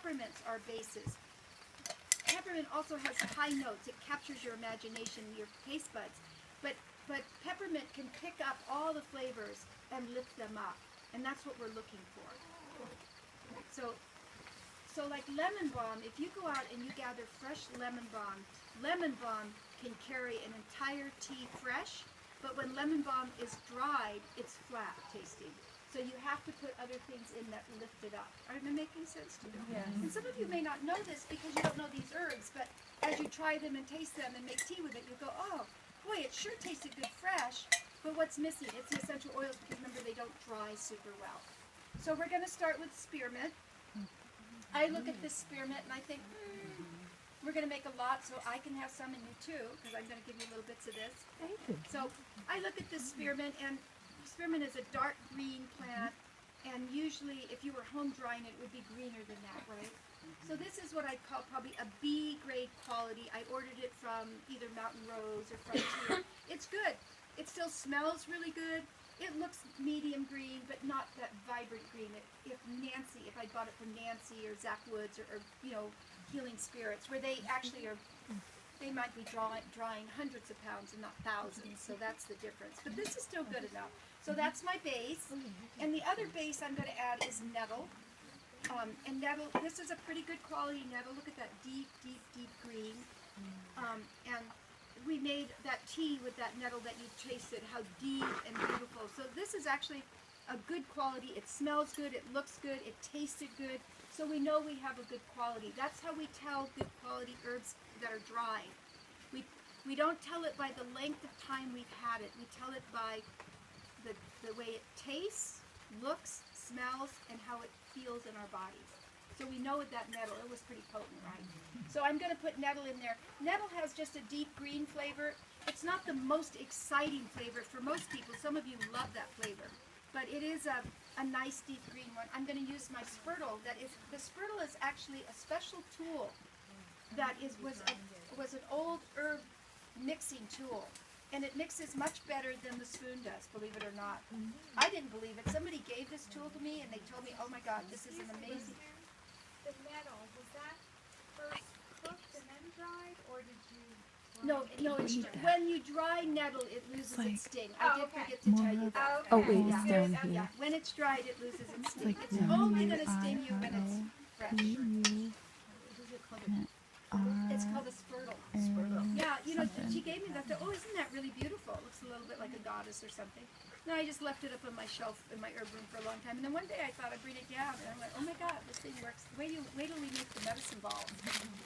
peppermints are bases. Peppermint also has high notes. It captures your imagination, your taste buds. But peppermint can pick up all the flavors and lift them up. And that's what we're looking for. So like lemon balm, if you go out and you gather fresh lemon balm can carry an entire tea fresh, but when lemon balm is dried, it's flat tasting. So you have to put other things in that lift it up. Am I making sense to you? Yes. And some of you may not know this because you don't know these herbs, but as you try them and taste them and make tea with it, you go, oh, boy, it sure tasted good fresh, but what's missing? It's the essential oils because remember, they don't dry super well. So we're going to start with spearmint. I look at this spearmint and I think, we're going to make a lot so I can have some and you too, because I'm going to give you little bits of this. So I look at this spearmint, and spearmint is a dark green plant, and usually if you were home drying it would be greener than that, right? So this is what I'd call probably a B grade quality. I ordered it from either Mountain Rose or Frontier. It's good. It still smells really good. It looks medium green, but not that vibrant green. If I bought it from Nancy or Zach Woods or Healing Spirits, where they actually are, they might be drying hundreds of pounds and not thousands, so that's the difference. But this is still good enough. So that's my base. And the other base I'm going to add is nettle. And nettle, this is a pretty good quality nettle. Look at that deep, deep, deep green. And we made that tea with that nettle that you tasted, how deep and beautiful. So this is actually a good quality. It smells good, it looks good, it tasted good. So we know we have a good quality. That's how we tell good quality herbs that are dried. We don't tell it by the length of time we've had it. We tell it by the way it tastes, looks, smells, and how it feels in our bodies. So we know with that nettle, it was pretty potent, right? So I'm going to put nettle in there. Nettle has just a deep green flavor. It's not the most exciting flavor for most people. Some of you love that flavor. But it is a nice deep green one. I'm going to use my spurtle. The spurtle is actually a special tool that was an old herb mixing tool. And it mixes much better than the spoon does, believe it or not. I didn't believe it. Somebody gave this tool to me and they told me, oh my God, this is an amazing... The nettle, was that first cooked and then dried, or did you... No, when you dry nettle, it loses its sting. I did forget to tell you that. Oh wait, it's down Yeah, here. when it's dried, it loses its sting. like It's only going to sting you when it's fresh. It's called a spurtle. Yeah, she gave me that. Oh, isn't that really beautiful? It looks a little bit like a goddess or something. No, I just left it up on my shelf in my herb room for a long time. And then one day I thought I'd bring it down. And I'm like, oh my God, this thing works. Wait till we make the medicine ball.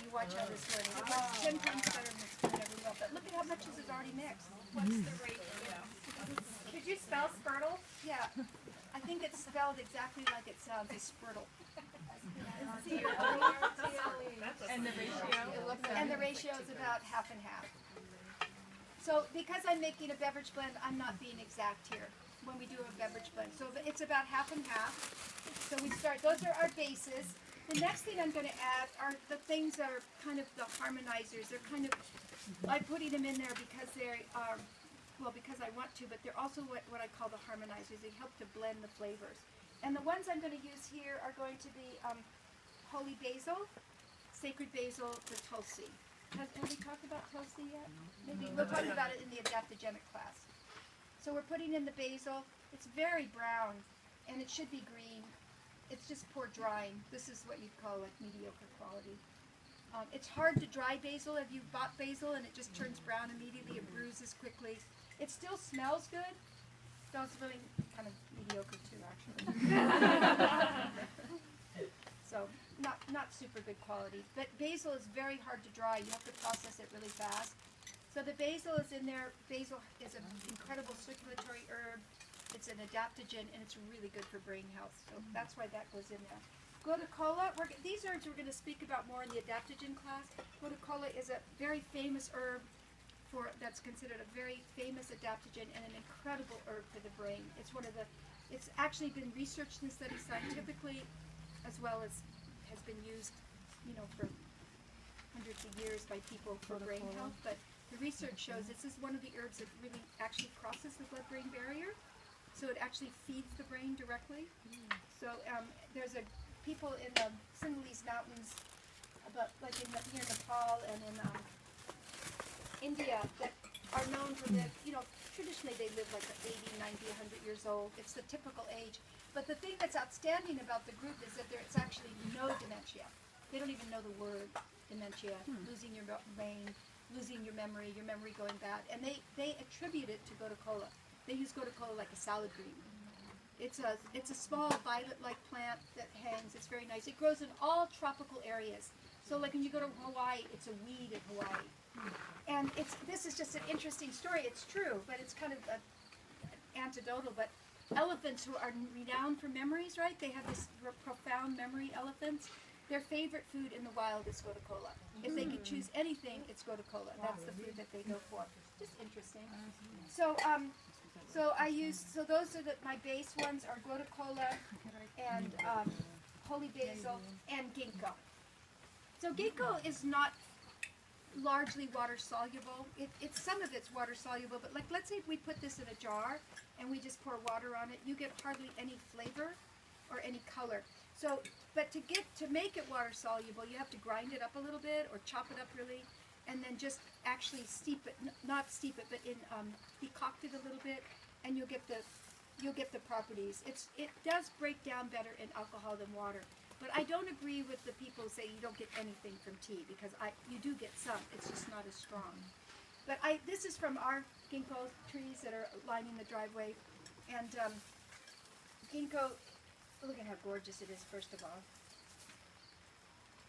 You watch how this works. It works 10 times better than the spoon ever will. But look at how much is already mixed. What's the ratio? Could you spell spurtle? Yeah. I think it's spelled exactly like it sounds, a spurtle. And the ratio? And the ratio is about half and half. So because I'm making a beverage blend, I'm not being exact here when we do a beverage blend. So it's about half and half. So we start, those are our bases. The next thing I'm going to add are the things that are kind of the harmonizers. They're kind of, I'm putting them in there because they are, well, because I want to, but they're also what I call the harmonizers. They help to blend the flavors. And the ones I'm going to use here are going to be holy basil, sacred basil, the tulsi. Have we talked about tulsi yet? Maybe we'll talk about it in the adaptogenic class. So we're putting in the basil. It's very brown, and it should be green. It's just poor drying. This is what you'd call like mediocre quality. It's hard to dry basil. Have you bought basil and it just turns brown immediately? It bruises quickly. It still smells good. Smells really kind of mediocre too, actually. So not super good quality. But basil is very hard to dry. You have to process it really fast. So the basil is in there. Basil is an incredible circulatory herb. It's an adaptogen, and it's really good for brain health. So that's why that goes in there. Gotukola, these herbs we're going to speak about more in the adaptogen class. Gotukola is a very famous herb that's considered a very famous adaptogen and an incredible herb for the brain. It's actually been researched and studied scientifically, as well as has been used, for hundreds of years by people for brain health. But the research shows this is one of the herbs that really actually crosses the blood-brain barrier. So it actually feeds the brain directly. So there's a people in the Sinhalese mountains, about like near Nepal and in India, that are known for the, traditionally they live like 80, 90, 100 years old. It's the typical age. But the thing that's outstanding about the group is that it's actually no dementia. They don't even know the word dementia, losing your brain, losing your memory going bad. And they attribute it to gotu kola. They use gotu kola like a salad green. It's a small violet-like plant that hangs. It's very nice. It grows in all tropical areas. So like when you go to Hawaii, it's a weed in Hawaii. And this is just an interesting story. It's true, but it's kind of anecdotal. But elephants, who are renowned for memories, right? They have this profound memory, elephants. Their favorite food in the wild is gotu kola. If they could choose anything, it's gotu kola. That's the food that they go for. Just interesting. So those are my base ones are gotu kola and holy basil and ginkgo. So ginkgo is not largely water soluble. Some of it's water soluble, but like let's say if we put this in a jar and we just pour water on it, you get hardly any flavor or any color. So, but to make it water soluble, you have to grind it up a little bit or chop it up really, and then just actually steep it, not steep it, but in decoct it a little bit, and you'll get the properties. It does break down better in alcohol than water. But I don't agree with the people who say you don't get anything from tea, because you do get some. It's just not as strong. But this is from our ginkgo trees that are lining the driveway, and ginkgo. Look at how gorgeous it is. First of all,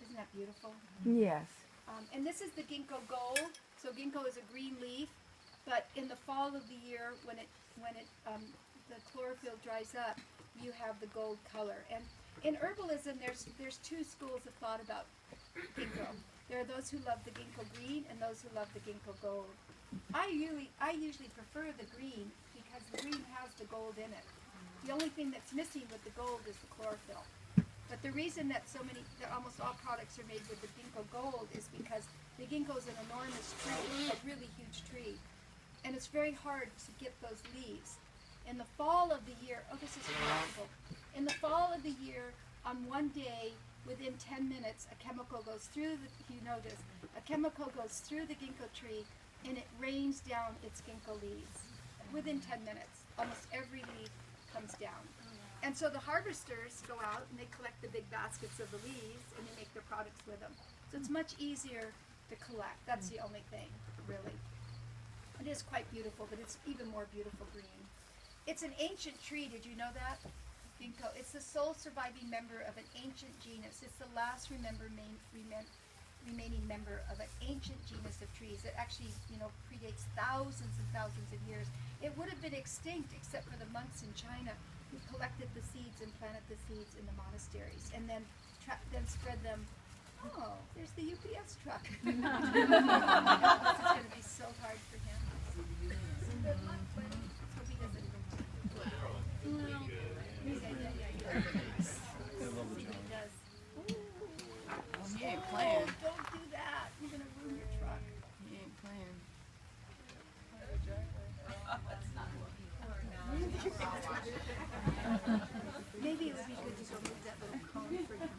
isn't that beautiful? Yes. And this is the ginkgo gold. So ginkgo is a green leaf, but in the fall of the year, when the chlorophyll dries up, you have the gold color. And in herbalism, there's two schools of thought about ginkgo. There are those who love the ginkgo green and those who love the ginkgo gold. I usually prefer the green because the green has the gold in it. The only thing that's missing with the gold is the chlorophyll. But the reason that almost all products are made with the ginkgo gold is because the ginkgo is an enormous tree, a really huge tree, and it's very hard to get those leaves. In the fall of the year, this is remarkable. In the fall of the year, on one day, within 10 minutes, a chemical goes through a chemical goes through the ginkgo tree, and it rains down its ginkgo leaves. Within 10 minutes, almost every leaf comes down. And so the harvesters go out and they collect the big baskets of the leaves and they make their products with them. So it's much easier to collect. That's the only thing, really. It is quite beautiful, but it's even more beautiful green. It's an ancient tree. Did you know that? Ginkgo. It's the sole surviving member of an ancient genus. It's the last remaining member of an ancient genus of trees that actually, predates thousands and thousands of years. It would have been extinct except for the monks in China who collected the seeds and planted the seeds in the monasteries and then spread them. Oh, there's the UPS truck. This is going to be so hard for him. Good luck, buddy. Hope he doesn't. Yeah. He does. He ain't playing. Don't do that. You're going to ruin your truck. He ain't playing. Maybe it would be good to go move that little cone for him.